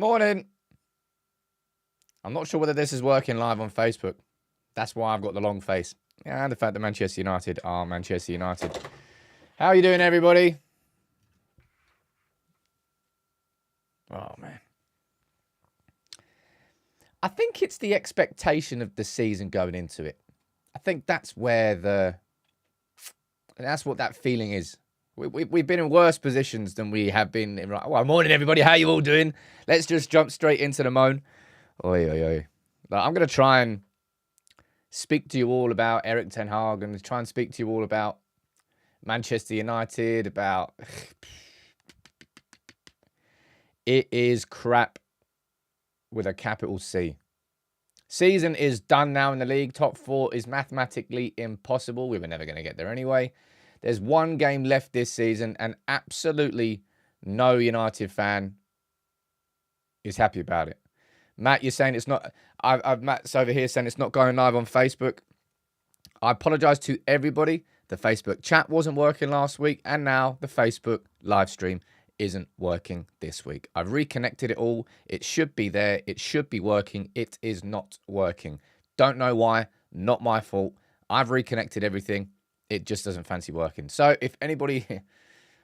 Morning. I'm not sure whether this is working live on Facebook. That's why I've got the long face. And the fact that Manchester United are Manchester United. How are you doing, everybody? Oh, man. I think it's the expectation of the season going into it. I think that's where that's what that feeling is. We've been in worse positions than we have been. Well, morning, everybody. How you all doing? Let's just jump straight into the moan. Oi, oi, oi. I'm going to try and speak to you all about Erik Ten Hag and try and speak to you all about Manchester United, about... It is crap with a capital C. Season is done now in the league. Top four is mathematically impossible. We were never going to get there anyway. There's one game left this season and absolutely no United fan is happy about it. Matt, you're saying it's not... Matt's over here saying it's not going live on Facebook. I apologise to everybody. The Facebook chat wasn't working last week and now the Facebook live stream isn't working this week. I've reconnected it all. It should be there. It should be working. It is not working. Don't know why. Not my fault. I've reconnected everything. It just doesn't fancy working. So if anybody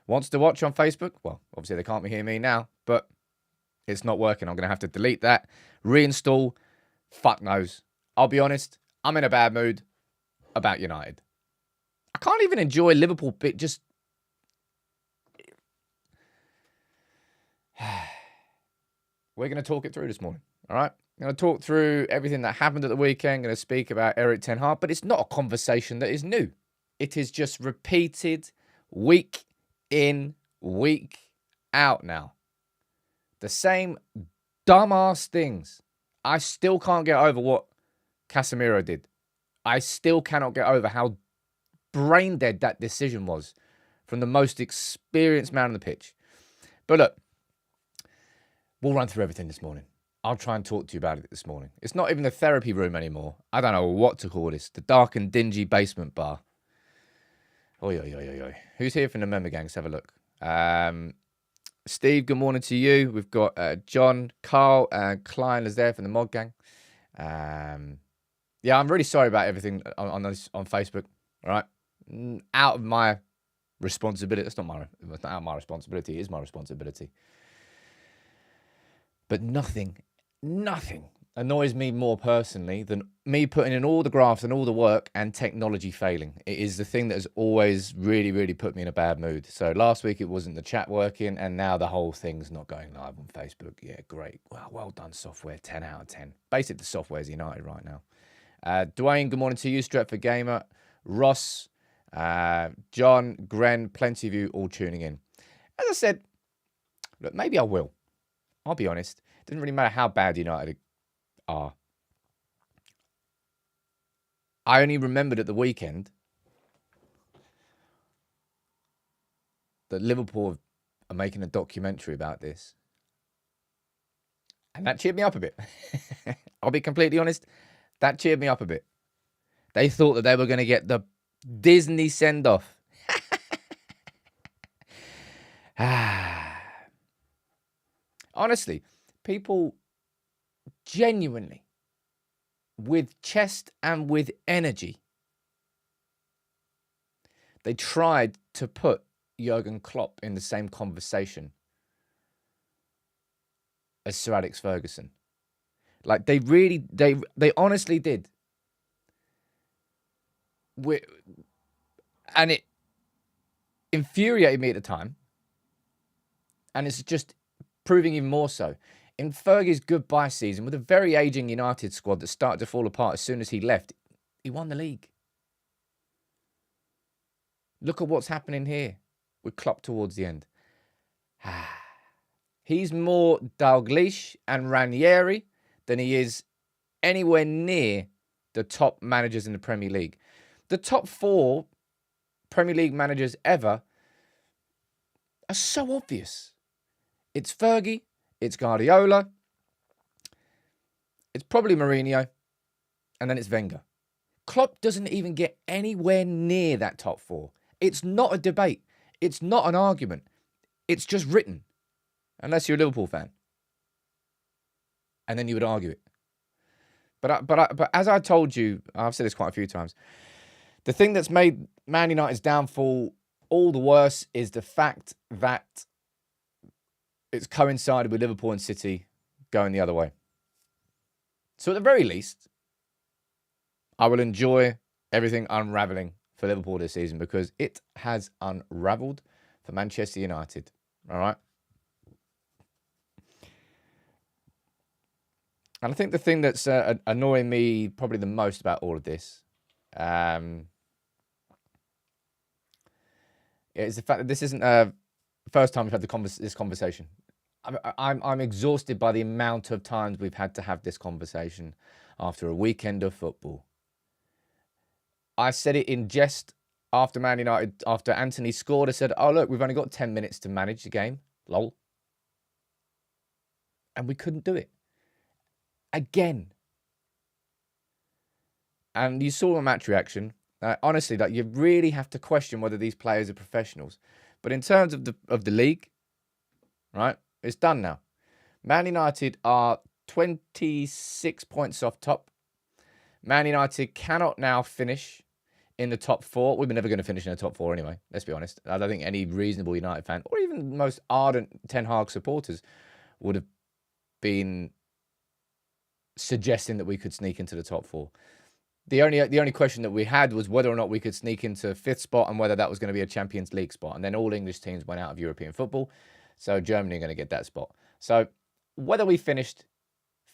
wants to watch on Facebook, well, obviously they can't hear me now, but it's not working. I'm going to have to delete that, reinstall. Fuck knows. I'll be honest. I'm in a bad mood about United. I can't even enjoy Liverpool. Just... We're going to talk it through this morning. All right. I'm going to talk through everything that happened at the weekend. I'm going to speak about Erik Ten Hag, but it's not a conversation that is new. It is just repeated week in, week out now. The same dumbass things. I still can't get over what Casemiro did. I still cannot get over how brain dead that decision was from the most experienced man on the pitch. But look, we'll run through everything this morning. I'll try and talk to you about it this morning. It's not even the therapy room anymore. I don't know what to call this. The dark and dingy basement bar. Oi, oi, oi, oi, oi. Who's here from the member gang? Let's have a look. Steve, good morning to you. We've got John, Carl, and Klein is there from the mod gang. Yeah, I'm really sorry about everything on Facebook. All right, out of my responsibility. It's not out of my responsibility. It is my responsibility. But nothing annoys me more personally than me putting in all the graphs and all the work and technology failing. It is the thing that has always really, really put me in a bad mood. So last week it wasn't the chat working, and now the whole thing's not going live on Facebook. Yeah, great. Well done, software. 10 out of 10. Basically, the software's United right now. Dwayne, good morning to you. Stretford Gamer. Ross, John, Gren, plenty of you all tuning in. As I said, look, maybe I will. I'll be honest. It doesn't really matter how bad United are. I only remembered at the weekend that Liverpool are making a documentary about this. And that cheered me up a bit. I'll be completely honest. That cheered me up a bit. They thought that they were going to get the Disney send-off. Honestly, people genuinely, with chest and with energy, they tried to put Jurgen Klopp in the same conversation as Sir Alex Ferguson. Like, they honestly did. And it infuriated me at the time. And it's just proving even more so. In Fergie's goodbye season, with a very aging United squad that started to fall apart as soon as he left, he won the league. Look at what's happening here with Klopp towards the end. He's more Dalglish and Ranieri than he is anywhere near the top managers in the Premier League. The top 4 Premier League managers ever are so obvious. It's Fergie, it's Guardiola, it's probably Mourinho, and then it's Wenger. Klopp doesn't even get anywhere near that top 4. It's not a debate. It's not an argument. It's just written. Unless you're a Liverpool fan. And then you would argue it. But as I told you, I've said this quite a few times, the thing that's made Man United's downfall all the worse is the fact that it's coincided with Liverpool and City going the other way. So at the very least, I will enjoy everything unravelling for Liverpool this season because it has unravelled for Manchester United. All right? And I think the thing that's annoying me probably the most about all of this is the fact that this isn't the first time we've had this conversation. I'm exhausted by the amount of times we've had to have this conversation after a weekend of football. I said it in jest after Man United, after Anthony scored. I said, oh, look, we've only got 10 minutes to manage the game. Lol. And we couldn't do it. Again. And you saw a match reaction. Honestly, like you really have to question whether these players are professionals. But in terms of the league, right, it's done now. Man United are 26 points off top. Man United cannot now finish in the top 4. We were never going to finish in the top 4 anyway, let's be honest. I don't think any reasonable United fan, or even the most ardent Ten Hag supporters, would have been suggesting that we could sneak into the top 4. The only question that we had was whether or not we could sneak into 5th spot and whether that was going to be a Champions League spot. And then all English teams went out of European football, so Germany are going to get that spot. So whether we finished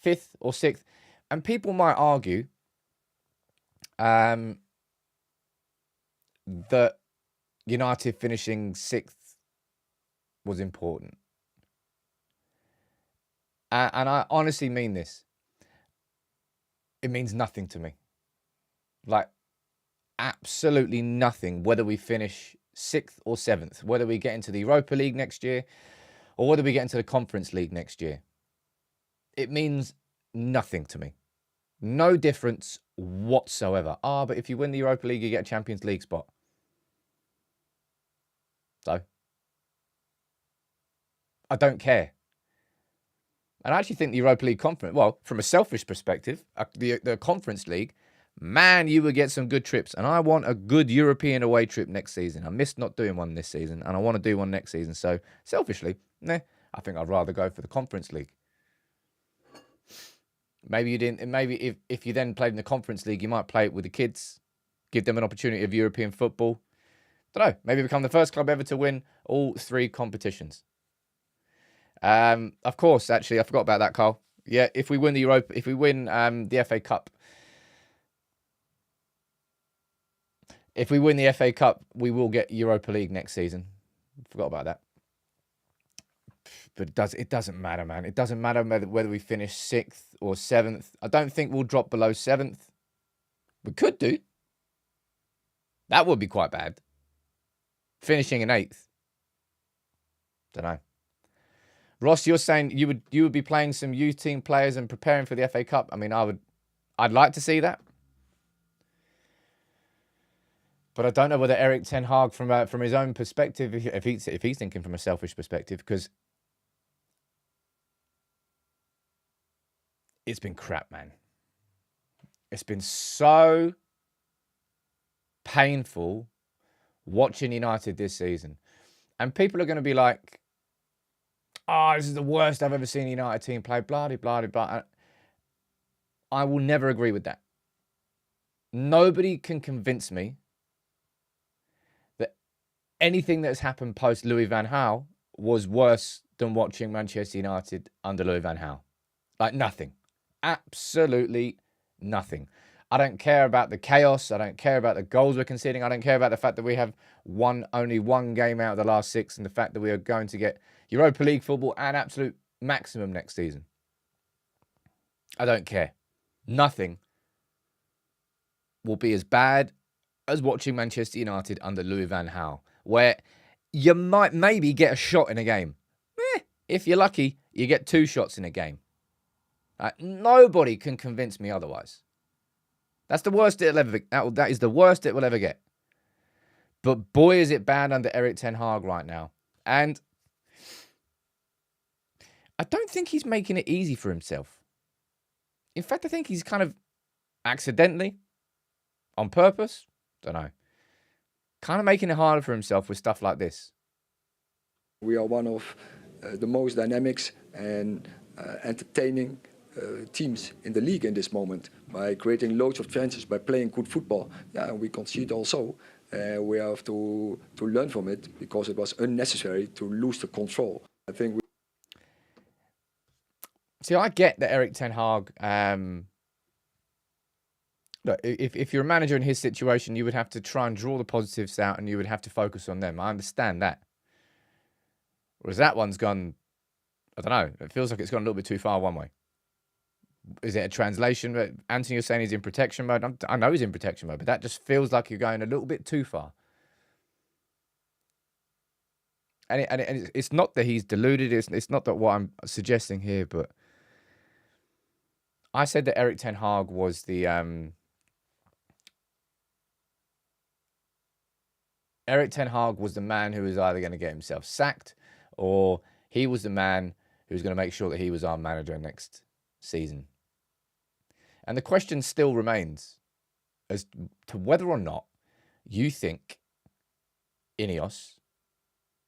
5th or 6th, and people might argue that United finishing 6th was important. And I honestly mean this. It means nothing to me. Like, absolutely nothing, whether we finish 6th or 7th, whether we get into the Europa League next year or whether we get into the Conference League next year. It means nothing to me. No difference whatsoever. But if you win the Europa League, you get a Champions League spot. So, I don't care. And I actually think the Europa League conference, well, from a selfish perspective, the Conference League, man, you would get some good trips. And I want a good European away trip next season. I missed not doing one this season, and I want to do one next season. So, selfishly, I think I'd rather go for the Conference League. Maybe you didn't. Maybe if you then played in the Conference League, you might play it with the kids, give them an opportunity of European football. Don't know. Maybe become the first club ever to win all 3 competitions. Of course, actually, I forgot about that, Carl. Yeah, if we win the the FA Cup, we will get Europa League next season. Forgot about that. But it doesn't matter, man. It doesn't matter whether we finish 6th or 7th. I don't think we'll drop below 7th. We could do. That would be quite bad. Finishing in 8th. Don't know. Ross, you're saying you would be playing some youth team players and preparing for the FA Cup. I mean, I'd like to see that. But I don't know whether Erik Ten Hag, from his own perspective, if he's thinking from a selfish perspective, because it's been crap, man. It's been so painful watching United this season. And people are going to be like, this is the worst I've ever seen a United team play, blah, blah, blah, blah. I will never agree with that. Nobody can convince me that anything that's happened post Louis van Gaal was worse than watching Manchester United under Louis van Gaal. Like nothing. Absolutely nothing. I don't care about the chaos. I don't care about the goals we're conceding. I don't care about the fact that we have only one game out of the last 6 and the fact that we are going to get Europa League football and absolute maximum next season. I don't care. Nothing will be as bad as watching Manchester United under Louis van Gaal, where you might maybe get a shot in a game. If you're lucky, you get 2 shots in a game. Nobody can convince me otherwise. That's the worst it'll ever. That is the worst it will ever get. But boy, is it bad under Erik Ten Hag right now. And I don't think he's making it easy for himself. In fact, I think he's kind of accidentally, on purpose, don't know, kind of making it harder for himself with stuff like this. We are one of the most dynamic and entertaining teams in the league in this moment by creating loads of chances, by playing good football. Yeah, we concede also. We have to learn from it because it was unnecessary to lose the control. I think. See, I get that Erik Ten Hag. Look, if you're a manager in his situation, you would have to try and draw the positives out, and you would have to focus on them. I understand that. Whereas that one's gone, I don't know, it feels like it's gone a little bit too far one way. Is it a translation? Anthony, you're saying he's in protection mode. I know he's in protection mode, but that just feels like you're going a little bit too far. And it's not that he's deluded. It's not that what I'm suggesting here, but I said that Erik Ten Hag was the Erik Ten Hag was the man who was either going to get himself sacked, or he was the man who was going to make sure that he was our manager next season. And the question still remains as to whether or not you think INEOS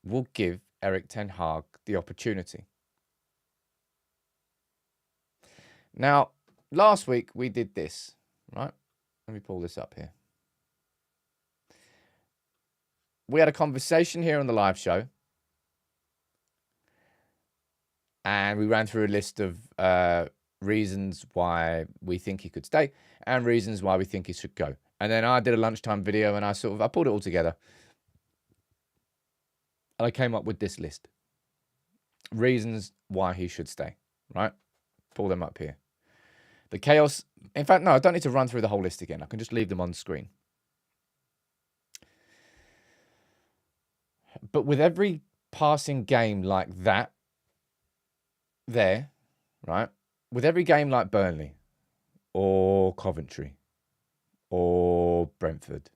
will give Erik Ten Hag the opportunity. Now, last week we did this, right? Let me pull this up here. We had a conversation here on the live show, and we ran through a list of reasons why we think he could stay and reasons why we think he should go. And then I did a lunchtime video, and I pulled it all together. And I came up with this list. Reasons why he should stay, right? Pull them up here. The chaos. In fact, no, I don't need to run through the whole list again. I can just leave them on screen. But with every passing game like that, there, right? With every game like Burnley or Coventry or Brentford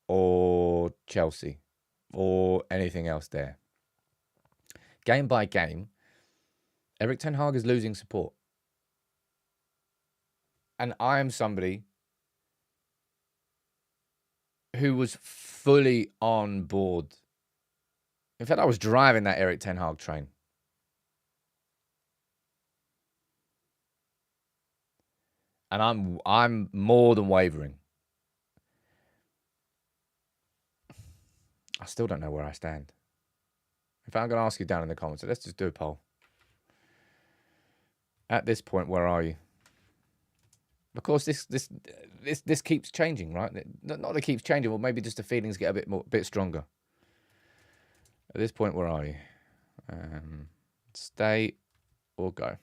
or Chelsea or anything else there, game by game, Erik Ten Hag is losing support. And I am somebody who was fully on board. In fact, I was driving that Erik Ten Hag train. And I'm more than wavering. I still don't know where I stand. In fact, I'm going to ask you down in the comments. So let's just do a poll. At this point, where are you? Of course, this keeps changing, right? Not that it keeps changing, well, maybe just the feelings get a bit stronger. At this point, where are you? Stay or go?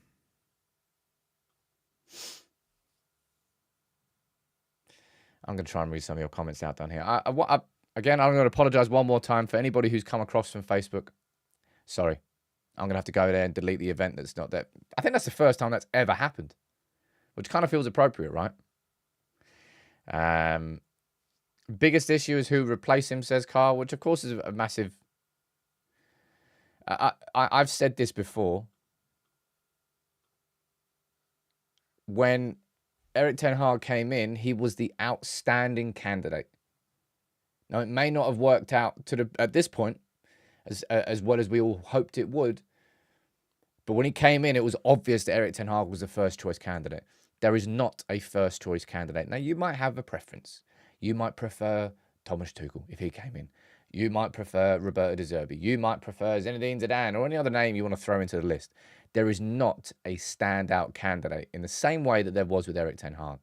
I'm going to try and read some of your comments out down here. Again, I'm going to apologize one more time for anybody who's come across from Facebook. Sorry. I'm going to have to go there and delete the event that's not there. I think that's the first time that's ever happened, which kind of feels appropriate, right? Biggest issue is who replace him, says Carl, which of course is a massive... I've said this before. When Erik Ten Hag came in, he was the outstanding candidate. Now, it may not have worked out at this point as well as we all hoped it would. But when he came in, it was obvious that Erik Ten Hag was the first choice candidate. There is not a first choice candidate. Now, you might have a preference. You might prefer Thomas Tuchel if he came in. You might prefer Roberto De Zerbi. You might prefer Zinedine Zidane or any other name you want to throw into the list. There is not a standout candidate in the same way that there was with Erik Ten Hag,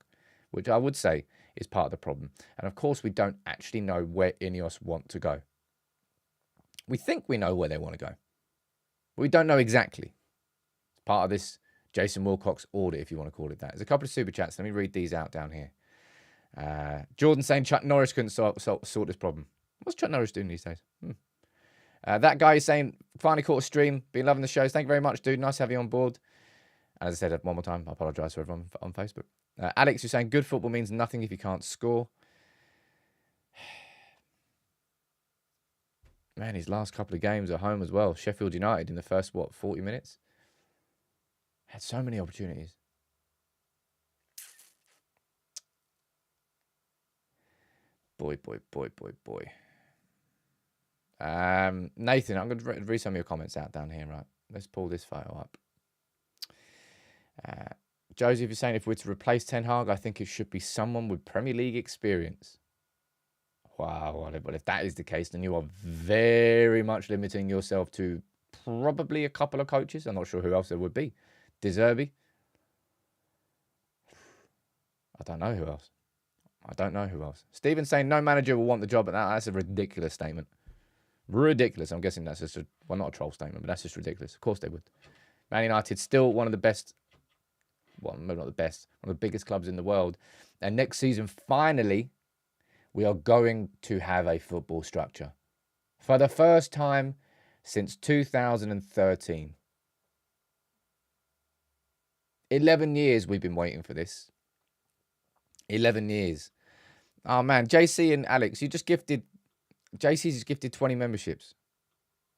which I would say is part of the problem. And of course, we don't actually know where INEOS want to go. We think we know where they want to go, but we don't know exactly. It's part of this Jason Wilcox audit, if you want to call it that. There's a couple of super chats. Let me read these out down here. Jordan saying Chuck Norris couldn't sort this problem. What's Chuck Norris doing these days? That guy is saying, finally caught a stream. Been loving the shows. Thank you very much, dude. Nice to have you on board. And as I said one more time, I apologise for everyone on Facebook. Alex, you're saying good football means nothing if you can't score. Man, his last couple of games at home as well. Sheffield United in the first, 40 minutes? Had so many opportunities. Boy. Nathan, I'm going to read some of your comments out down here, right? Let's pull this photo up. Joseph is saying, if we're to replace Ten Hag, I think it should be someone with Premier League experience. Wow, well, if that is the case, then you are very much limiting yourself to probably a couple of coaches. I'm not sure who else there would be. De Zerbi. I don't know who else. Stephen's saying no manager will want the job, but that's a ridiculous statement. Ridiculous. I'm guessing that's just well, not a troll statement, but that's just ridiculous. Of course they would. Man United still one of the best, well, maybe not the best, one of the biggest clubs in the world. And next season, finally, we are going to have a football structure. For the first time since 2013. 11 years we've been waiting for this. 11 years. Oh, man. JC and Alex, JC's just gifted 20 memberships.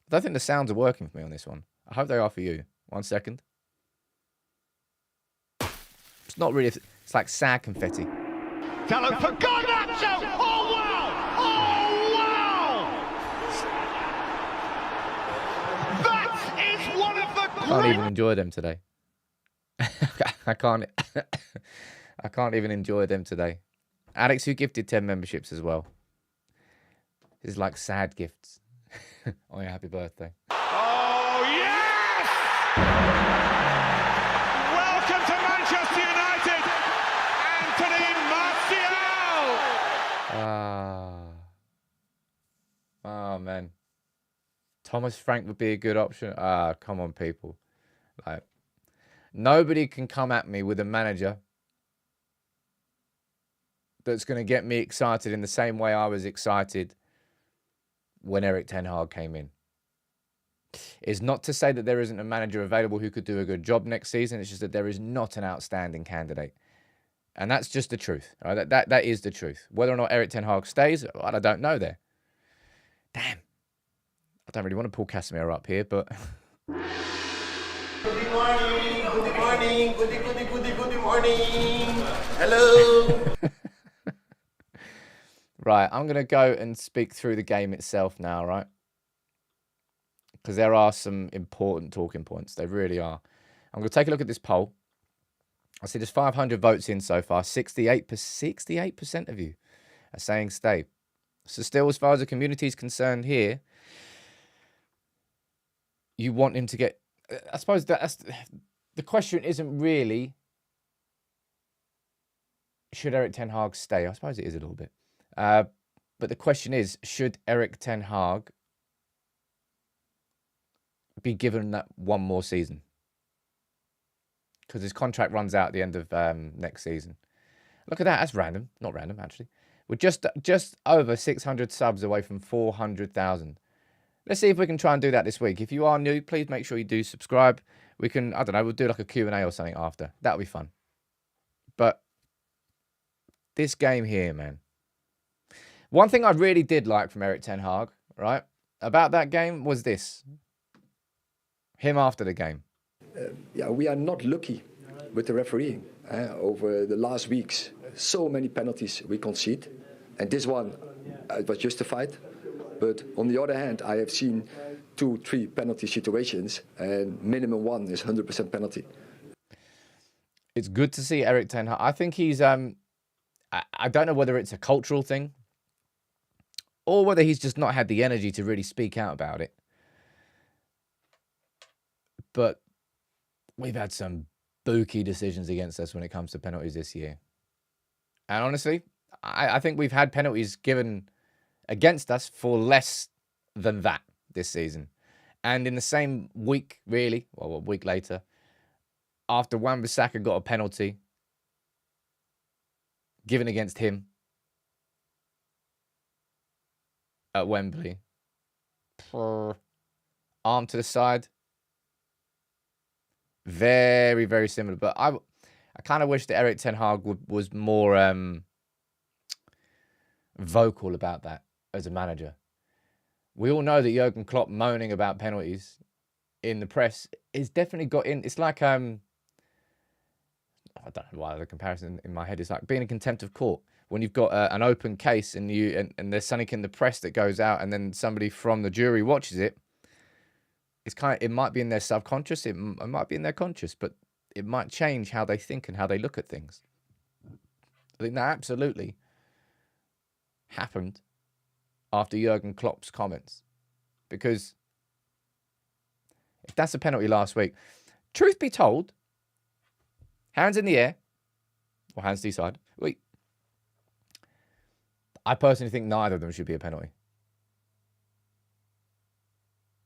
I don't think the sounds are working for me on this one. I hope they are for you. 1 second. It's not really, it's like sad confetti. Talent for Garnacho! Oh, wow! Oh, wow! That is one of the Can't even enjoy them today. I can't even enjoy them today. Alex, who gifted 10 memberships as well. It's like sad gifts on your happy birthday. Oh, yes! Welcome to Manchester United, Anthony Martial! Oh, man. Thomas Frank would be a good option. Come on, people. Like, nobody can come at me with a manager that's going to get me excited in the same way I was excited when Erik Ten Hag came in. It's not to say that there isn't a manager available who could do a good job next season. It's just that there is not an outstanding candidate. And that's just the truth. Right? That is the truth. Whether or not Erik Ten Hag stays, I don't know there. Damn. I don't really want to pull Casemiro up here, but... Good morning. Good morning. Hello. Right, I'm going to go and speak through the game itself now, right? Because there are some important talking points. They really are. I'm going to take a look at this poll. I see there's 500 votes in so far. 68% of you are saying stay. So still, as far as the community is concerned here, you want him to get... I suppose that's... The question isn't really, should Erik Ten Hag stay? I suppose it is a little bit. But the question is, should Erik Ten Hag be given that one more season? Because his contract runs out at the end of next season. Look at that. That's random. Not random, actually. We're just over 600 subs away from 400,000. Let's see if we can try and do that this week. If you are new, please make sure you do subscribe. We can, I don't know, we'll do like a Q&A or something after. That'll be fun. But this game here, man. One thing I really did like from Erik Ten Hag, right, about that game was this. Him after the game. We are not lucky with the refereeing. Over the last weeks, so many penalties we concede. And this one, it was justified. But on the other hand, I have seen 2-3 penalty situations, and minimum one is 100% penalty. It's good to see Erik Ten Hag. I think he's, I don't know whether it's a cultural thing or whether he's just not had the energy to really speak out about it. But we've had some booky decisions against us when it comes to penalties this year. And honestly, I think we've had penalties given against us for less than that this season. And in the same week, really, well, a week later, after Wan-Bissaka got a penalty given against him at Wembley, arm to the side, very, very similar. But I kind of wish that Erik Ten Hag was more vocal about that as a manager. We all know that Jurgen Klopp moaning about penalties in the press is definitely got in. It's like not I don't know why the comparison in my head is like being in contempt of court. When you've got an open case and there's something in the press that goes out and then somebody from the jury watches it, it might be in their subconscious, it might be in their conscious, but it might change how they think and how they look at things. I think that absolutely happened after Jurgen Klopp's comments. Because if that's a penalty last week, truth be told, hands in the air, or hands to the side, I personally think neither of them should be a penalty.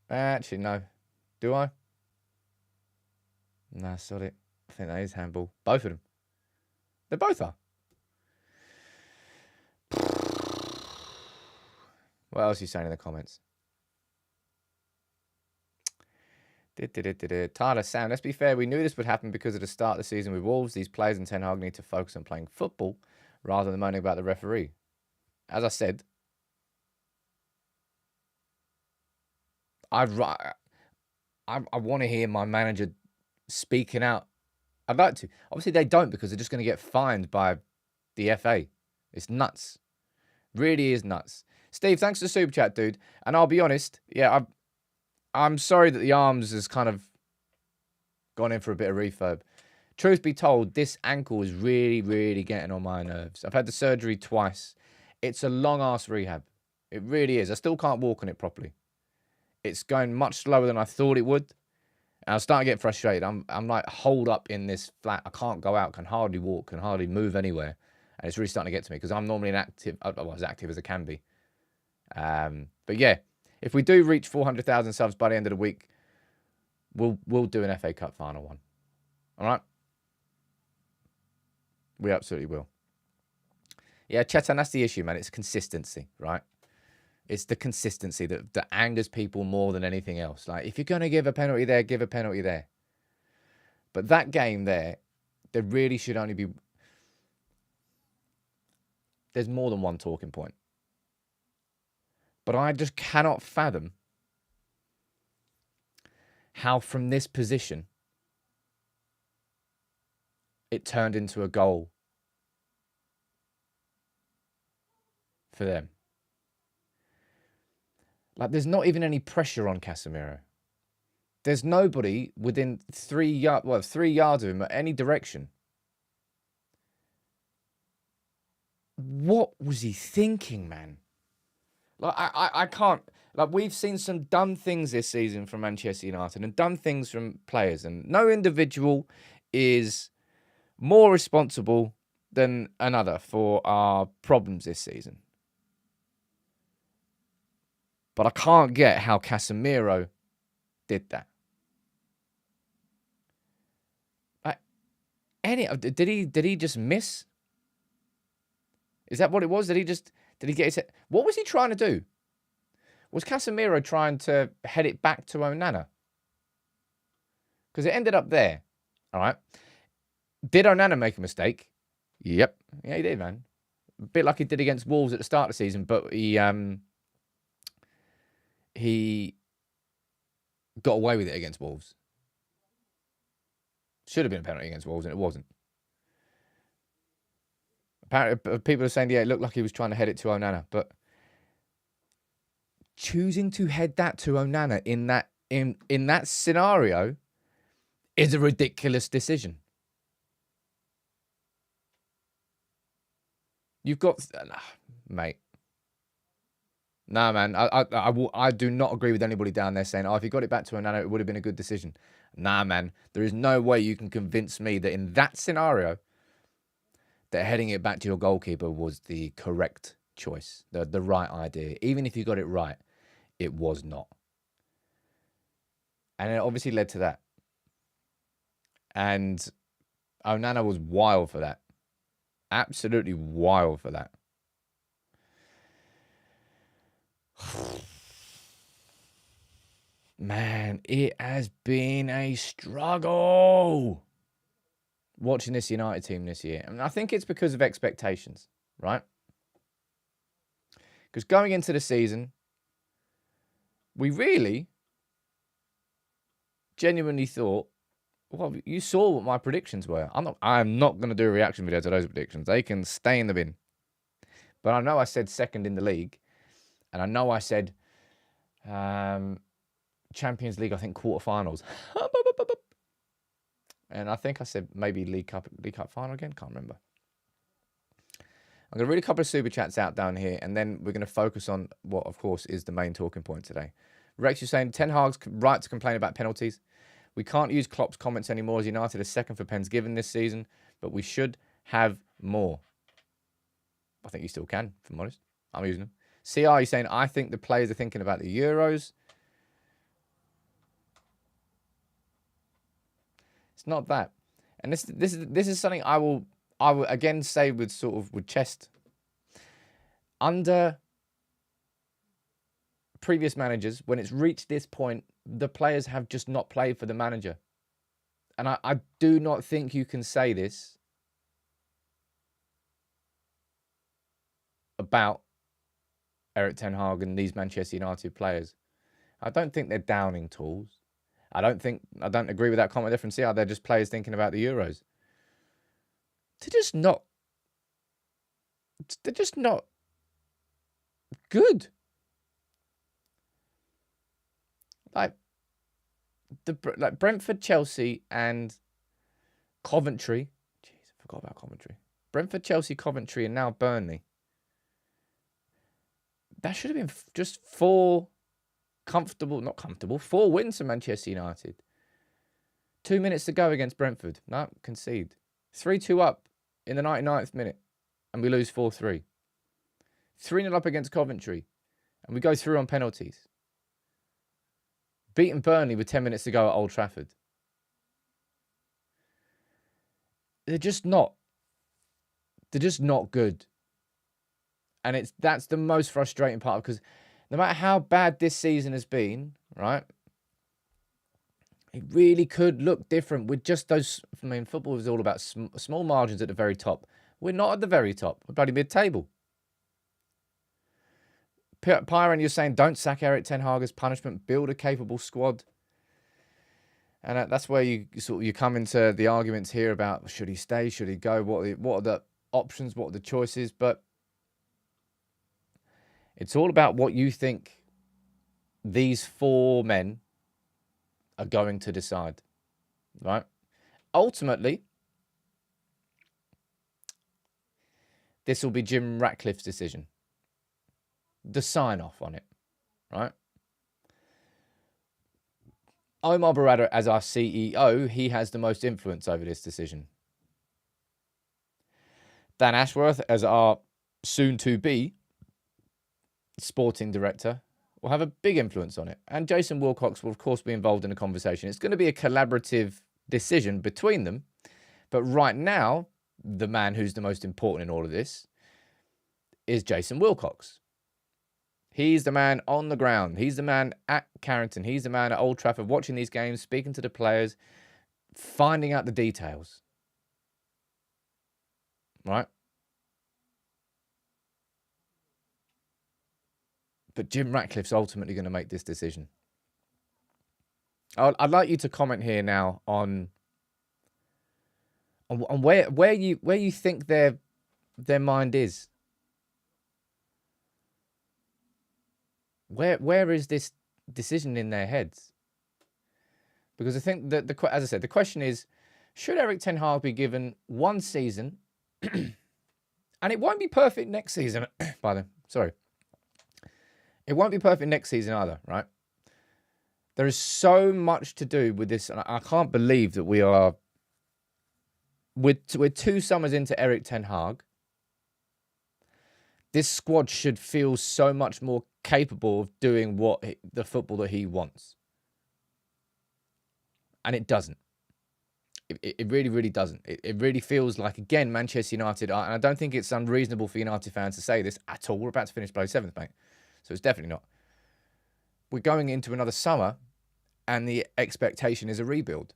Actually, no. Do I? Nah, sorry. I think that is handball. Both of them. They both are. What else are you saying in the comments? Tyler, Sam, let's be fair. We knew this would happen because of the start of the season with Wolves. These players and Ten Hag need to focus on playing football rather than moaning about the referee. As I said, I want to hear my manager speaking out. I'd like to. Obviously, they don't because they're just going to get fined by the FA. It's nuts. Really is nuts. Steve, thanks for the super chat, dude. And I'll be honest, yeah, I'm sorry that the arms has kind of gone in for a bit of refurb. Truth be told, this ankle is really, really getting on my nerves. I've had the surgery twice. It's a long-ass rehab. It really is. I still can't walk on it properly. It's going much slower than I thought it would. And I'm starting to get frustrated. I'm like holed up in this flat. I can't go out, can hardly walk, can hardly move anywhere. And it's really starting to get to me because I'm normally as active as I can be. But yeah, if we do reach 400,000 subs by the end of the week, we'll do an FA Cup final one. All right? We absolutely will. Yeah, Chetan, that's the issue, man. It's consistency, right? It's the consistency that angers people more than anything else. Like, if you're going to give a penalty there, give a penalty there. But that game there really should only be... There's more than one talking point. But I just cannot fathom how from this position it turned into a goal for them. Like, there's not even any pressure on Casemiro. There's nobody within 3 yards of him at any direction. What was he thinking, man? Like, I can't... Like, we've seen some dumb things this season from Manchester United and dumb things from players. And no individual is more responsible than another for our problems this season. But I can't get how Casemiro did that. Did he just miss? Is that what it was? Did he get his head? What was he trying to do? Was Casemiro trying to head it back to Onana? Because it ended up there. All right. Did Onana make a mistake? Yep. Yeah, he did, man. A bit like he did against Wolves at the start of the season, but he got away with it against Wolves. Should have been a penalty against Wolves, and it wasn't. Apparently, people are saying, yeah, it looked like he was trying to head it to Onana, but choosing to head that to Onana in that scenario is a ridiculous decision. You've got, mate. No, man, I do not agree with anybody down there saying, oh, if you got it back to Onana, it would have been a good decision. Nah, man, there is no way you can convince me that in that scenario, that heading it back to your goalkeeper was the correct choice, the right idea. Even if you got it right, it was not. And it obviously led to that. And Onana was wild for that. Absolutely wild for that. Man, it has been a struggle watching this United team this year. And I think it's because of expectations, right? Because going into the season, we really genuinely thought, Well, you saw what my predictions were. I'm not going to do a reaction video to those predictions. They can stay in the bin. But I know I said second in the league. And I know I said Champions League, I think, quarterfinals. And I think I said maybe League Cup final again. Can't remember. I'm going to read a couple of super chats out down here, and then we're going to focus on what, of course, is the main talking point today. Rex, you're saying Ten Hag's right to complain about penalties. We can't use Klopp's comments anymore as United are second for pens given this season, but we should have more. I think you still can, if I'm honest. I'm using them. CR, you're saying, I think the players are thinking about the Euros. It's not that. And this is something I will again say with chest. Under previous managers, when it's reached this point, the players have just not played for the manager. And I do not think you can say this about Erik Ten Hag and these Manchester United players. I don't think they're downing tools. I don't agree with that comment there from CR. They're just players thinking about the Euros. They're just not good. Like Brentford, Chelsea, and Coventry. Jeez, I forgot about Coventry. Brentford, Chelsea, Coventry, and now Burnley. That should have been just four wins for Manchester United. 2 minutes to go against Brentford. No, concede. 3-2 up in the 99th minute, and we lose 4-3. 3-0 up against Coventry, and we go through on penalties. Beaten Burnley with 10 minutes to go at Old Trafford. They're just not good. And that's the most frustrating part, because no matter how bad this season has been, right, it really could look different with just those. I mean, football is all about small margins at the very top. We're not at the very top. We're bloody mid-table. Pyron, you're saying don't sack Erik Ten Hag as punishment. Build a capable squad. And that's where you come into the arguments here about should he stay, should he go, what are the options, what are the choices. But it's all about what you think these four men are going to decide, right? Ultimately, this will be Jim Ratcliffe's decision. The sign-off on it, right? Omar Barada, as our CEO, he has the most influence over this decision. Dan Ashworth, as our soon-to-be sporting director, will have a big influence on it. And Jason Wilcox will, of course, be involved in the conversation. It's going to be a collaborative decision between them. But right now, the man who's the most important in all of this is Jason Wilcox. He's the man on the ground. He's the man at Carrington. He's the man at Old Trafford watching these games, speaking to the players, finding out the details. Right? But Jim Ratcliffe's ultimately going to make this decision. I'd like you to comment here now on where you think their mind is. Where is this decision in their heads? Because I think that as I said, the question is, should Erik Ten Hag be given one season? And it won't be perfect next season. It won't be perfect next season either, right? There is so much to do with this, and I can't believe that we're 2 summers into Erik Ten Hag. This squad should feel so much more capable of doing the football that he wants. And it doesn't. It really, really doesn't. It really feels like, again, Manchester United are, and I don't think it's unreasonable for United fans to say this at all. We're about to finish below 7th, mate. So it's definitely not. We're going into another summer, and the expectation is a rebuild.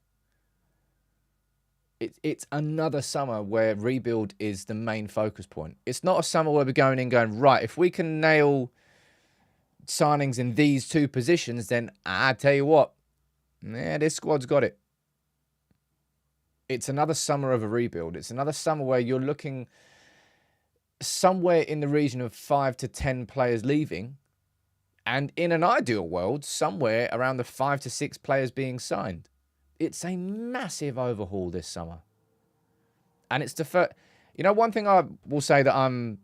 It's another summer where rebuild is the main focus point. It's not a summer where we're going in going, right, if we can nail signings in these 2 positions, then I tell you what, this squad's got it. it's another summer of a rebuild. It's another summer where you're looking somewhere in the region of 5 to 10 players leaving. And in an ideal world, somewhere around the 5 to 6 players being signed. It's a massive overhaul this summer. And it's the first... You know, one thing I will say that I'm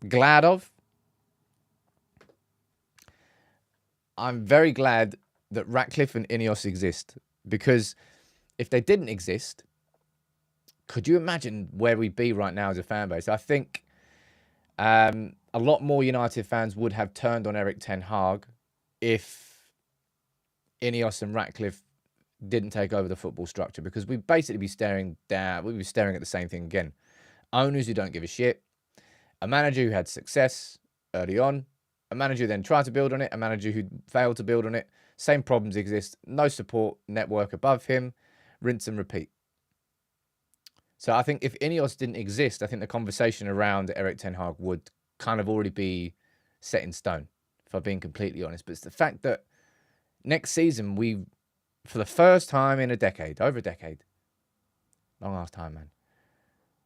glad of? I'm very glad that Ratcliffe and INEOS exist. Because if they didn't exist, could you imagine where we'd be right now as a fan base? I think a lot more United fans would have turned on Erik Ten Hag if INEOS and Ratcliffe didn't take over the football structure, because we'd basically be staring down, we'd be staring at the same thing again. Owners who don't give a shit, a manager who had success early on, a manager who then tried to build on it, a manager who failed to build on it. Same problems exist, no support network above him, rinse and repeat. So I think if INEOS didn't exist, I think the conversation around Erik Ten Hag would kind of already be set in stone, if I'm being completely honest. But it's the fact that next season, we, for the first time in a decade, over a decade, long ass time, man.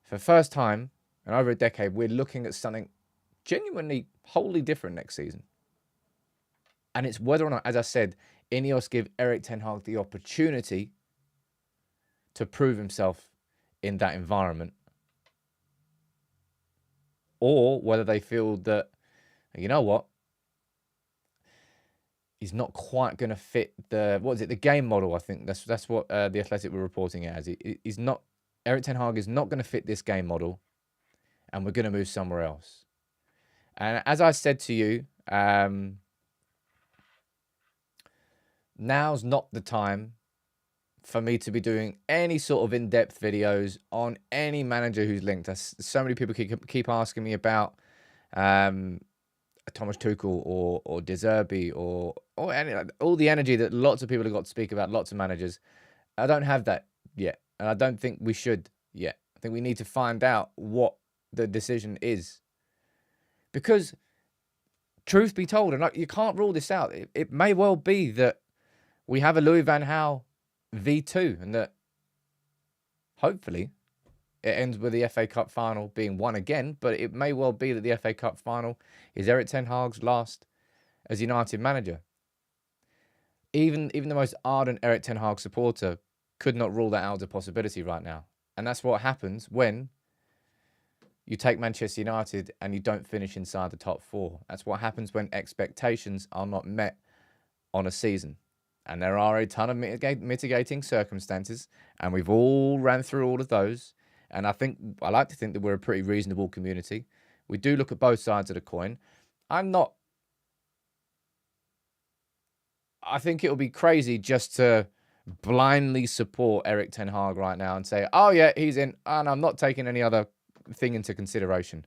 For the first time in over a decade, we're looking at something genuinely wholly different next season. And it's whether or not, as I said, INEOS give Erik Ten Hag the opportunity to prove himself in that environment, or whether they feel that, you know what, he's not quite going to fit the, what is it, the game model. I think that's what the Athletic were reporting it as. He's not, Erik Ten Hag is not going to fit this game model, and we're going to move somewhere else. And as I said to you, now's not the time for me to be doing any sort of in-depth videos on any manager who's linked. So many people keep asking me about Thomas Tuchel or De Zerbi or any, all the energy that lots of people have got to speak about, lots of managers. I don't have that yet, and I don't think we should yet. I think we need to find out what the decision is. Because, truth be told, and you can't rule this out, it may well be that we have a Louis van Gaal V2, and that hopefully it ends with the FA Cup final being won again, but it may well be that the FA Cup final is Erik Ten Hag's last as United manager. Even the most ardent Erik Ten Hag supporter could not rule that out as a possibility right now. And that's what happens when you take Manchester United and you don't finish inside the top 4. That's what happens when expectations are not met on a season. And there are a ton of mitigating circumstances, and we've all ran through all of those. And I like to think that we're a pretty reasonable community. We do look at both sides of the coin. I think it would be crazy just to blindly support Erik Ten Hag right now and say, oh yeah, he's in, and I'm not taking any other thing into consideration.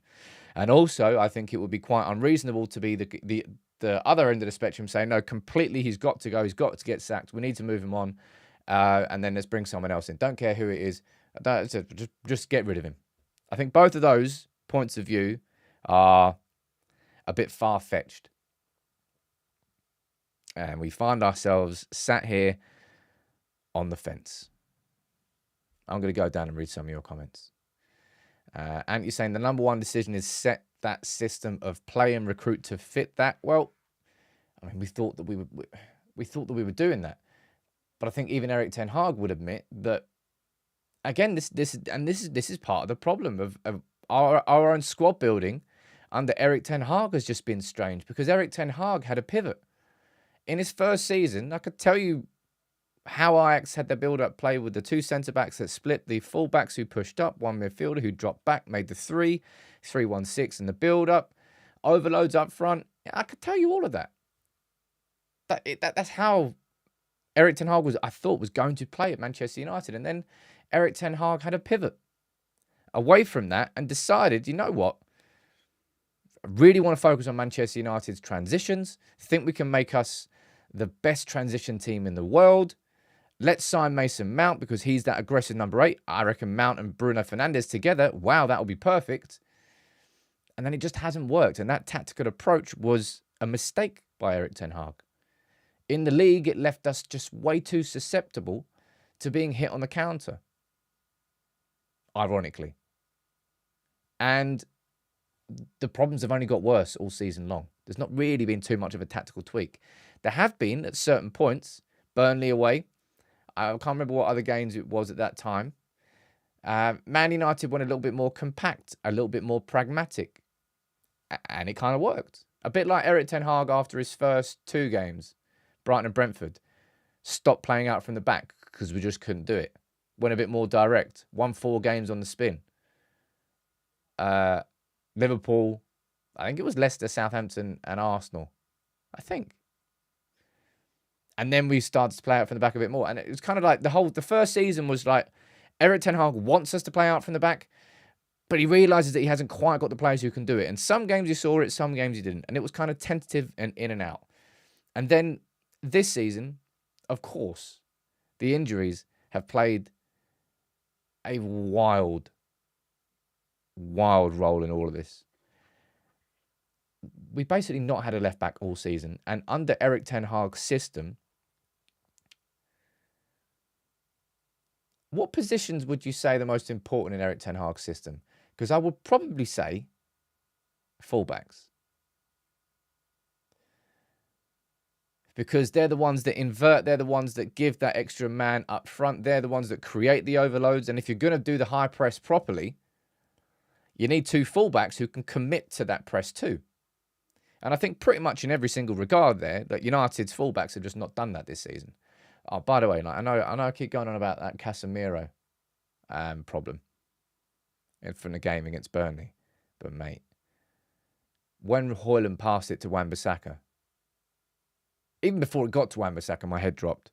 And also, I think it would be quite unreasonable to be the other end of the spectrum saying, no, completely, he's got to go, he's got to get sacked, we need to move him on, and then let's bring someone else in. Don't care who it is, just get rid of him. I think both of those points of view are a bit far-fetched. And we find ourselves sat here on the fence. I'm going to go down and read some of your comments. And you're saying the number one decision is set that system of play and recruit to fit that. Well, I mean, we thought that we were doing that, but I think even Erik Ten Hag would admit that. Again, this is part of the problem of our own squad building under Erik Ten Hag has just been strange, because Erik Ten Hag had a pivot in his first season. I could tell you how Ajax had their build-up play with the 2 centre-backs that split, the full-backs who pushed up, 1 midfielder who dropped back, made the 3-1-6 in the build-up, overloads up front. I could tell you all of that. That's how Erik Ten Hag I thought was going to play at Manchester United. And then Erik Ten Hag had a pivot away from that and decided, you know what? I really want to focus on Manchester United's transitions. Think we can make us the best transition team in the world. Let's sign Mason Mount because he's that aggressive number 8. I reckon Mount and Bruno Fernandes together, wow, that will be perfect. And then it just hasn't worked. And that tactical approach was a mistake by Erik Ten Hag. In the league, it left us just way too susceptible to being hit on the counter. ironically. And the problems have only got worse all season long. There's not really been too much of a tactical tweak. There have been at certain points. Burnley away. I can't remember what other games it was at that time. Man United went a little bit more compact, a little bit more pragmatic. And it kind of worked. A bit like Erik Ten Hag after his first 2 games, Brighton and Brentford. Stopped playing out from the back because we just couldn't do it. Went a bit more direct. Won 4 games on the spin. Liverpool, I think it was Leicester, Southampton and Arsenal. I think. And then we started to play out from the back a bit more. And it was kind of like the first season was like, Erik Ten Hag wants us to play out from the back, but he realises that he hasn't quite got the players who can do it. And some games you saw it, some games you didn't. And it was kind of tentative and in and out. And then this season, of course, the injuries have played a wild role in all of this. We basically not had a left back all season. And under Erik Ten Hag's system, what positions would you say are the most important in Erik Ten Hag's system? Because I would probably say fullbacks. Because they're the ones that invert. They're the ones that give that extra man up front. They're the ones that create the overloads. And if you're going to do the high press properly, you need 2 fullbacks who can commit to that press too. And I think pretty much in every single regard there, that United's fullbacks have just not done that this season. Oh, by the way, like, I know I keep going on about that Casemiro problem from the game against Burnley. But, mate, when Højlund passed it to Wan-Bissaka, even before it got to Wan-Bissaka, my head dropped.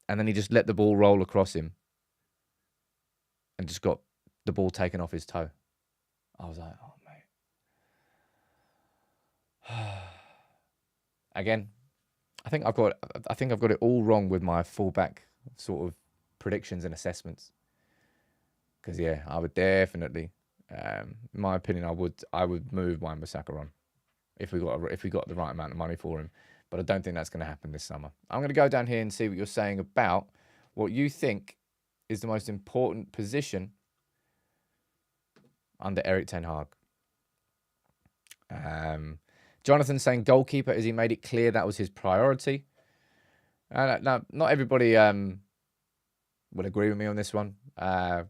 And then he just let the ball roll across him and just got the ball taken off his toe. I was like, oh, mate. Again, I think I've got it all wrong with my fullback sort of predictions and assessments. Because yeah, I would definitely, in my opinion, I would move Wan-Bissaka on if we got the right amount of money for him. But I don't think that's going to happen this summer. I'm going to go down here and see what you're saying about what you think is the most important position under Erik Ten Hag. Jonathan saying goalkeeper, as he made it clear that was his priority. Now, not everybody will agree with me on this one, but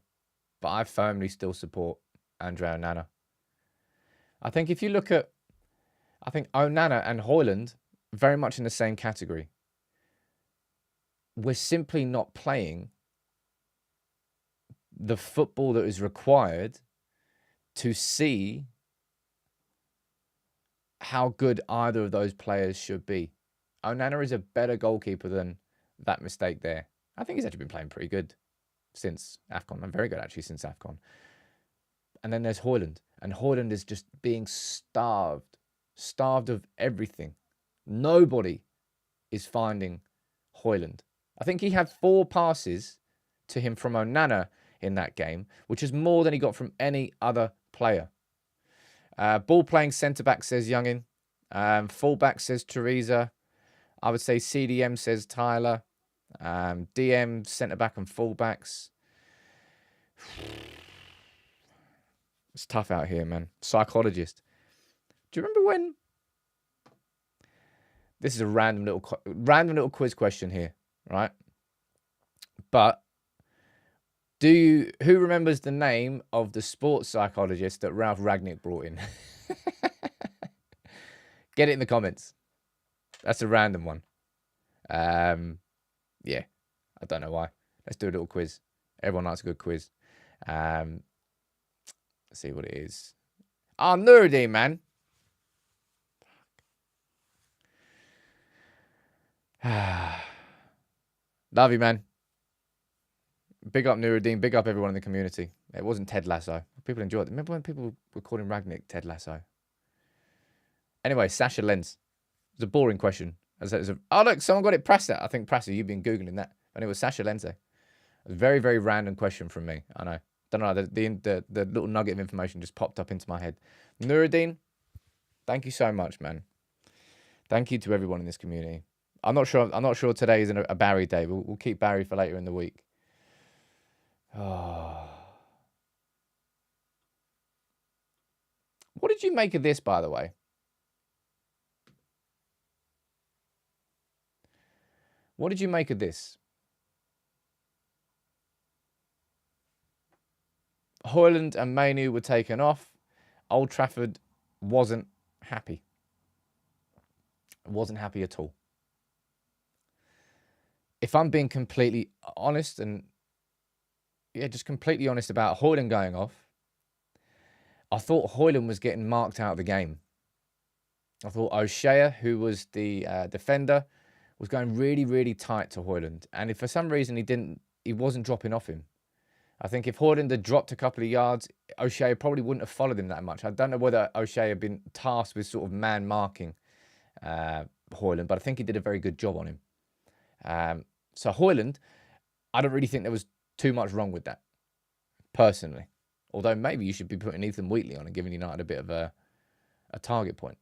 I firmly still support Andre Onana. I think if you look at, I think Onana and Højlund very much in the same category. We're simply not playing the football that is required to see how good either of those players should be. Onana is a better goalkeeper than that mistake there. I think he's actually been playing pretty good since AFCON. I'm very good actually since AFCON. And then there's Højlund. And Højlund is just being starved of everything. Nobody is finding Højlund. I think he had 4 passes to him from Onana in that game, which is more than he got from any other player. Ball playing centre-back, says Youngin. Full-back, says Teresa. I would say CDM, says Tyler. DM, centre-back and full-backs. It's tough out here, man. Psychologist. Do you remember when... This is a random little quiz question here, right? But who remembers the name of the sports psychologist that Ralph Rangnick brought in? Get it in the comments. That's a random one. Yeah, I don't know why. Let's do a little quiz. Everyone likes a good quiz. Let's see what it is. Oh, Nuruddin, man. Love you, man. Big up Nuruddin. Big up everyone in the community. It wasn't Ted Lasso. People enjoyed it. Remember when people were calling Rangnick Ted Lasso? Anyway, Sasha Lenz. It was a boring question. Oh, look, someone got it. Prasa. I think Prasa, you've been Googling that. And it was Sasha Lenze. A very, very random question from me. I know. Don't know. The little nugget of information just popped up into my head. Nuruddin, thank you so much, man. Thank you to everyone in this community. I'm not sure today is a Barry day. We'll keep Barry for later in the week. Oh, What did you make of this, by the way? What did you make of this? Højlund and Manu were taken off. Old Trafford wasn't happy. Wasn't happy at all. If I'm being completely honest and, yeah, just completely honest about Højlund going off, I thought Højlund was getting marked out of the game. I thought O'Shea, who was the defender, was going really, really tight to Højlund. And if for some reason he wasn't dropping off him. I think if Højlund had dropped a couple of yards, O'Shea probably wouldn't have followed him that much. I don't know whether O'Shea had been tasked with sort of man marking Højlund, but I think he did a very good job on him. So Højlund, I don't really think there was too much wrong with that, personally. Although maybe you should be putting Ethan Wheatley on and giving United a bit of a target point.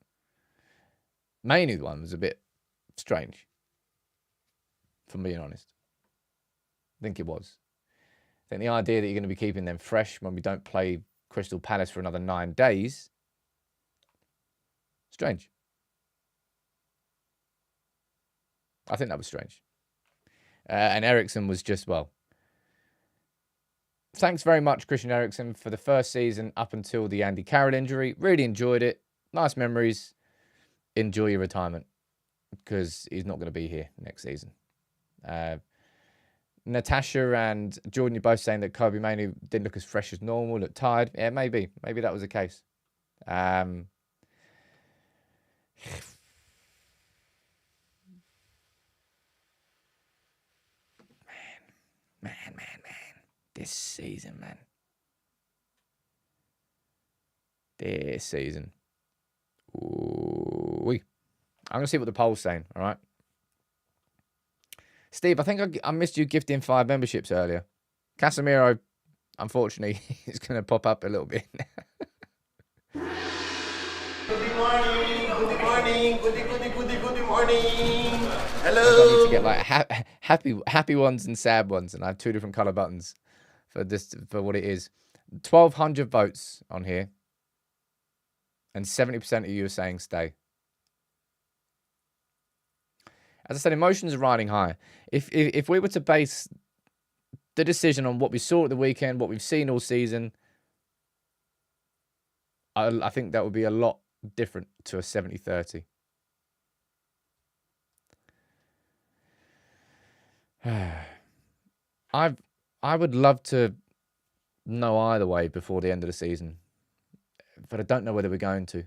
Manu one was a bit strange, if I'm being honest. I think it was. I think the idea that you're going to be keeping them fresh when we don't play Crystal Palace for another 9 days, strange. I think that was strange. And Eriksen was just, well, thanks very much, Christian Eriksen, for the first season up until the Andy Carroll injury. Really enjoyed it. Nice memories. Enjoy your retirement, because he's not going to be here next season. Natasha and Jordan, you're both saying that Kobe Manu didn't look as fresh as normal, looked tired. Yeah, maybe. Maybe that was the case. Man. This season, man. This season. Ooh. I'm going to see what the poll's saying, all right? Steve, I think I missed you gifting 5 memberships earlier. Casemiro, unfortunately, is going to pop up a little bit. Good morning, good morning, good morning. Hello. I need to get like happy ones and sad ones, and I have 2 different color buttons for this, for what it is. 1,200 votes on here, and 70% of you are saying stay. As I said, emotions are riding high. If we were to base the decision on what we saw at the weekend, what we've seen all season, I think that would be a lot different to a 70-30. I would love to know either way before the end of the season, but I don't know whether we're going to.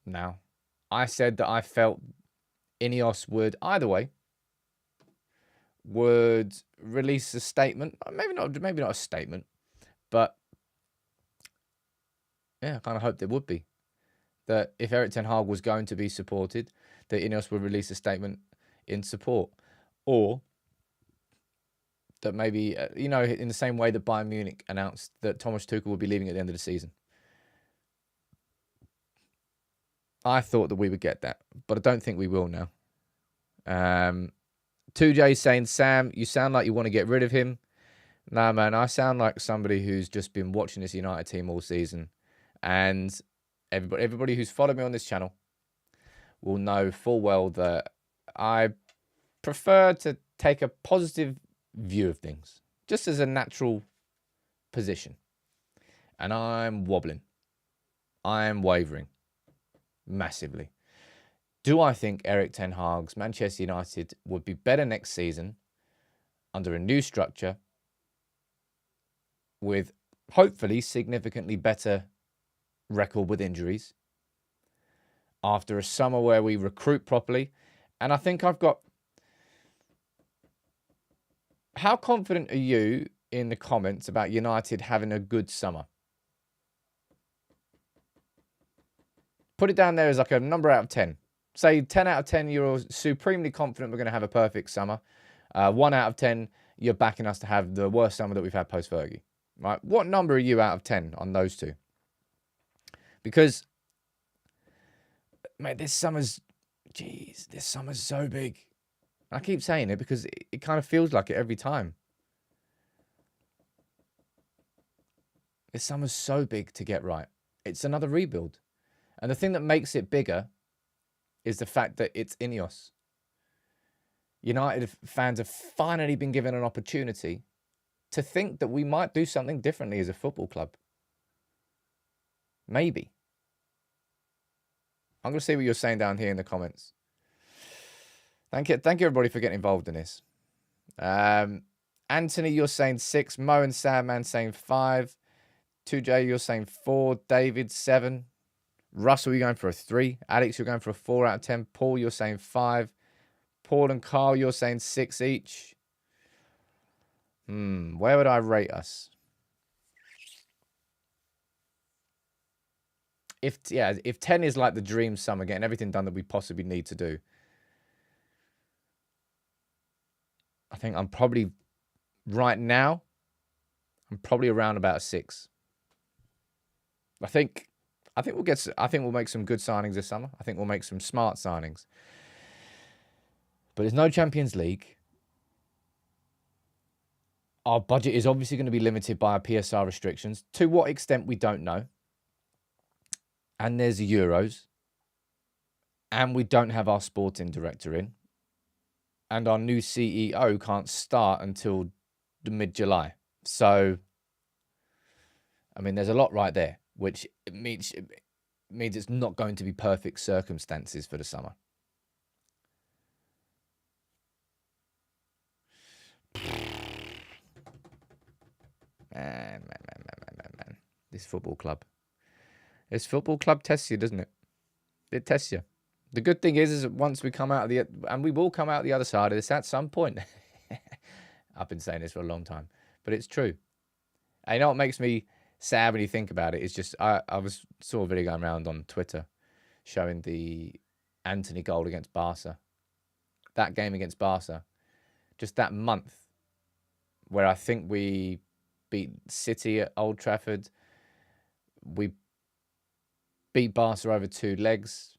Now, I said that I felt INEOS would, either way, would release a statement. Maybe not a statement, but yeah, I kind of hoped there would be. That if Erik Ten Hag was going to be supported, that INEOS would release a statement in support. Or that maybe, in the same way that Bayern Munich announced that Thomas Tuchel would be leaving at the end of the season. I thought that we would get that, but I don't think we will now. 2J saying, Sam, you sound like you want to get rid of him. Nah, man, I sound like somebody who's just been watching this United team all season. And everybody who's followed me on this channel will know full well that I prefer to take a positive view of things, just as a natural position. And I'm wobbling. I am wavering. Massively. Do I think Erik Ten Hag's Manchester United would be better next season under a new structure with hopefully significantly better record with injuries after a summer where we recruit properly? And I think I've got... How confident are you in the comments about United having a good summer? Put it down there as like a number out of 10. Say 10 out of 10, you're supremely confident we're going to have a perfect summer. 1 out of 10, you're backing us to have the worst summer that we've had post-Fergie. Right? What number are you out of 10 on those two? Because, mate, this summer's so big. I keep saying it because it kind of feels like it every time. This summer's so big to get right. It's another rebuild. And the thing that makes it bigger is the fact that it's INEOS. United fans have finally been given an opportunity to think that we might do something differently as a football club. Maybe. I'm going to see what you're saying down here in the comments. Thank you everybody for getting involved in this. Anthony, you're saying 6. Mo and Sandman saying 5. 2J, you're saying 4. David, 7. Russell, you're going for a 3. Alex, you're going for a 4 out of 10. Paul, you're saying 5. Paul and Carl, you're saying 6 each. Where would I rate us? If 10 is like the dream summer, getting everything done that we possibly need to do, I think I'm probably right now, I'm probably around about a 6. I think we'll make some good signings this summer. I think we'll make some smart signings. But there's no Champions League. Our budget is obviously going to be limited by our PSR restrictions. To what extent, we don't know. And there's the Euros. And we don't have our sporting director in. And our new CEO can't start until mid-July. So, I mean, there's a lot right there, which means it's not going to be perfect circumstances for the summer. Man. This football club. This football club tests you, doesn't it? It tests you. The good thing is that once we come out of and we will come out the other side of this at some point. I've been saying this for a long time, but it's true. And you know what makes me sad when you think about it? It's just, I saw a video going around on Twitter showing the Anthony goal against Barca. That game against Barca. Just that month where I think we beat City at Old Trafford. We beat Barca over 2 legs.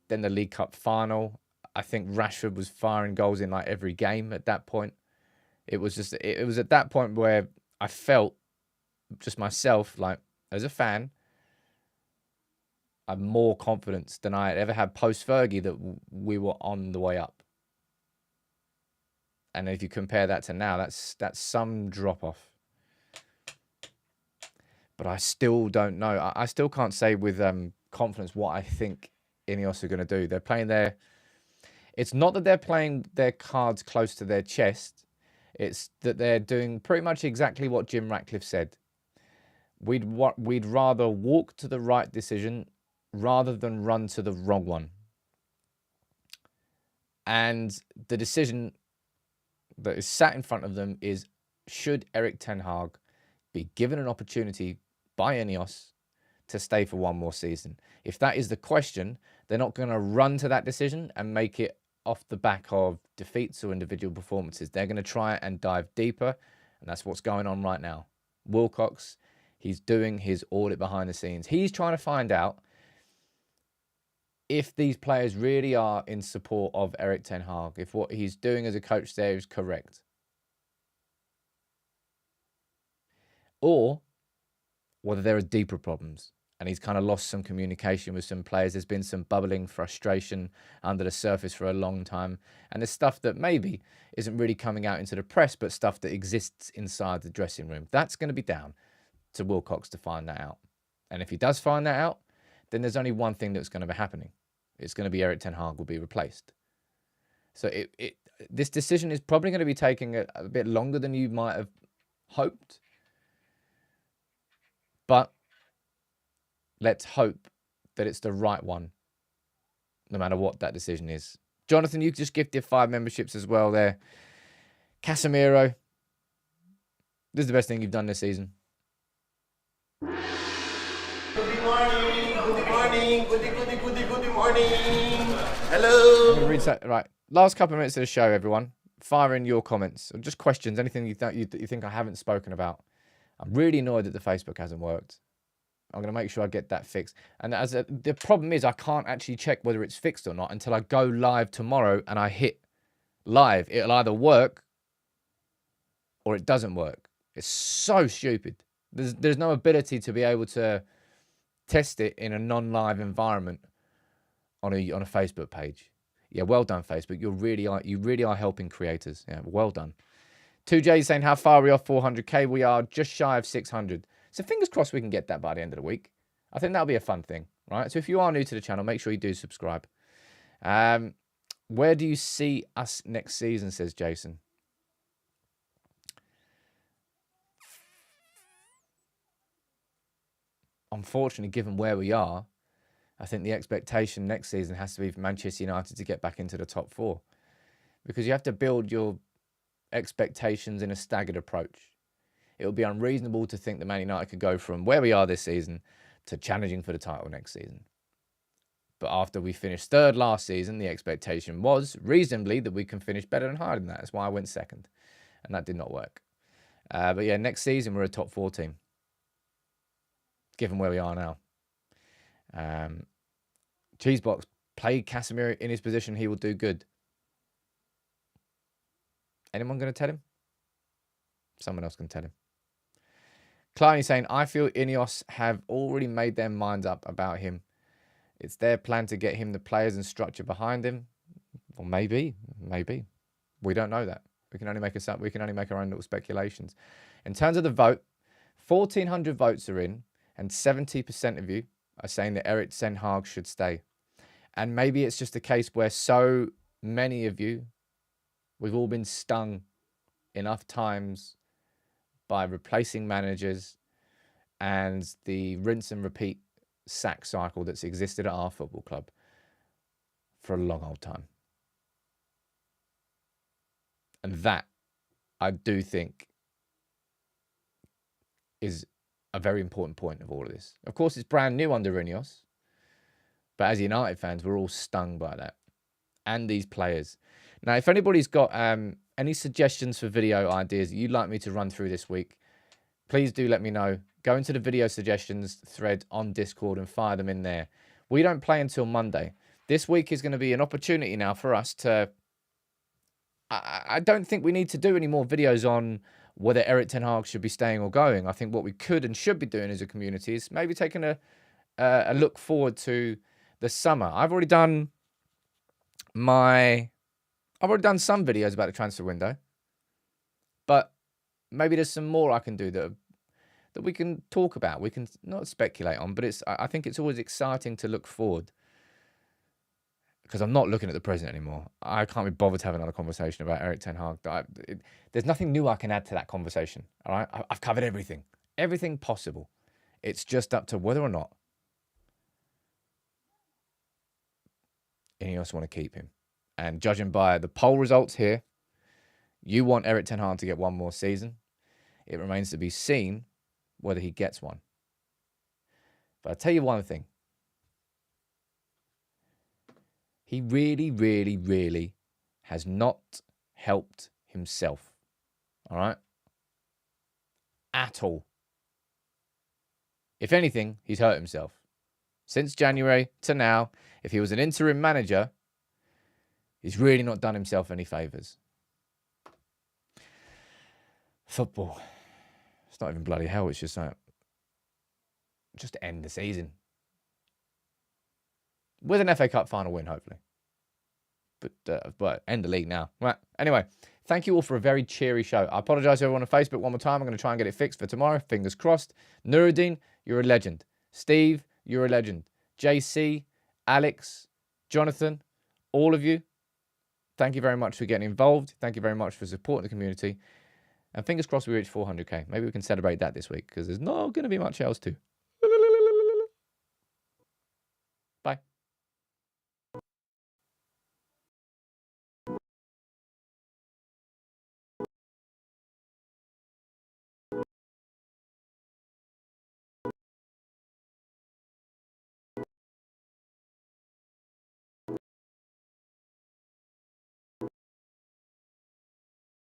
Then the League Cup final. I think Rashford was firing goals in like every game at that point. It was at that point where I felt just myself, like as a fan, I had more confidence than I had ever had post-Fergie that we were on the way up. And if you compare that to now, that's some drop-off. But I still don't know. I still can't say with confidence what I think INEOS are going to do. They're playing their... It's not that they're playing their cards close to their chest. It's that they're doing pretty much exactly what Jim Ratcliffe said. We'd rather walk to the right decision rather than run to the wrong one. And the decision that is sat in front of them is, should Erik Ten Hag be given an opportunity by INEOS to stay for one more season? If that is the question, they're not going to run to that decision and make it off the back of defeats or individual performances. They're going to try and dive deeper, and that's what's going on right now. Wilcox, he's doing his audit behind the scenes. He's trying to find out if these players really are in support of Erik Ten Hag, if what he's doing as a coach there is correct. Or whether there are deeper problems and he's kind of lost some communication with some players. There's been some bubbling frustration under the surface for a long time. And there's stuff that maybe isn't really coming out into the press, but stuff that exists inside the dressing room. That's going to be down to Wilcox to find that out. And if he does find that out, then there's only one thing that's going to be happening. It's going to be Erik Ten Hag will be replaced. So this decision is probably going to be taking a bit longer than you might have hoped. But let's hope that it's the right one, no matter what that decision is. Jonathan, you just gifted 5 memberships as well there. Casemiro, this is the best thing you've done this season. Good morning, good morning. Hello. I'm going to read that. Right, last couple of minutes of the show, everyone. Fire in your comments, or just questions, anything you think I haven't spoken about. I'm really annoyed that the Facebook hasn't worked. I'm going to make sure I get that fixed. And the problem is I can't actually check whether it's fixed or not until I go live tomorrow and I hit live. It'll either work or it doesn't work. It's so stupid. There's no ability to be able to test it in a non-live environment on a Facebook page. Yeah, well done, Facebook. You really are helping creators. Yeah, well done. 2J saying, how far are we off 400k? We are just shy of 600. So fingers crossed we can get that by the end of the week. I think that'll be a fun thing, right? So if you are new to the channel, make sure you do subscribe. Where do you see us next season, says Jason? Unfortunately, given where we are, I think the expectation next season has to be for Manchester United to get back into the top 4. Because you have to build your expectations in a staggered approach. It would be unreasonable to think that Man United could go from where we are this season to challenging for the title next season. But after we finished 3rd last season, the expectation was reasonably that we can finish better and higher than that. That's why I went 2nd. And that did not work. But yeah, next season we're a top 4 team. Given where we are now. Cheesebox, play Casemiro in his position. He will do good. Anyone going to tell him? Someone else can tell him. Kleiny saying, I feel INEOS have already made their minds up about him. It's their plan to get him the players and structure behind him. Or maybe. We don't know that. We can only make our own little speculations. In terms of the vote, 1,400 votes are in, and 70% of you are saying that Erik Ten Hag should stay. And maybe it's just a case where so many of you, we've all been stung enough times by replacing managers and the rinse and repeat sack cycle that's existed at our football club for a long old time. And that, I do think, is a very important point of all of this. Of course, it's brand new under INEOS, but as United fans, we're all stung by that. And these players. Now, if anybody's got any suggestions for video ideas that you'd like me to run through this week, please do let me know. Go into the video suggestions thread on Discord and fire them in there. We don't play until Monday. This week is going to be an opportunity now for us to... I don't think we need to do any more videos on whether Erik Ten Hag should be staying or going. I think what we could and should be doing as a community is maybe taking a look forward to the summer. I've already done some videos about the transfer window, but maybe there's some more I can do that we can talk about. We can not speculate on, but I think it's always exciting to look forward, because I'm not looking at the present anymore. I can't be bothered to have another conversation about Erik Ten Hag. There's nothing new I can add to that conversation. All right, I've covered everything possible. It's just up to whether or not INEOS want to keep him. And judging by the poll results here, you want Erik Ten Hag to get one more season. It remains to be seen whether he gets one. But I'll tell you one thing. He really, really, really has not helped himself. All right? At all. If anything, he's hurt himself. Since January to now, if he was an interim manager, he's really not done himself any favours. Football. It's not even bloody hell. It's just like, just to end the season. With an FA Cup final win, hopefully. But end the league now. Right. Anyway, thank you all for a very cheery show. I apologise to everyone on Facebook one more time. I'm going to try and get it fixed for tomorrow. Fingers crossed. Nuruddin, you're a legend. Steve, you're a legend. JC, Alex, Jonathan, all of you, thank you very much for getting involved. Thank you very much for supporting the community. And fingers crossed we reach 400k. Maybe we can celebrate that this week, because there's not going to be much else to.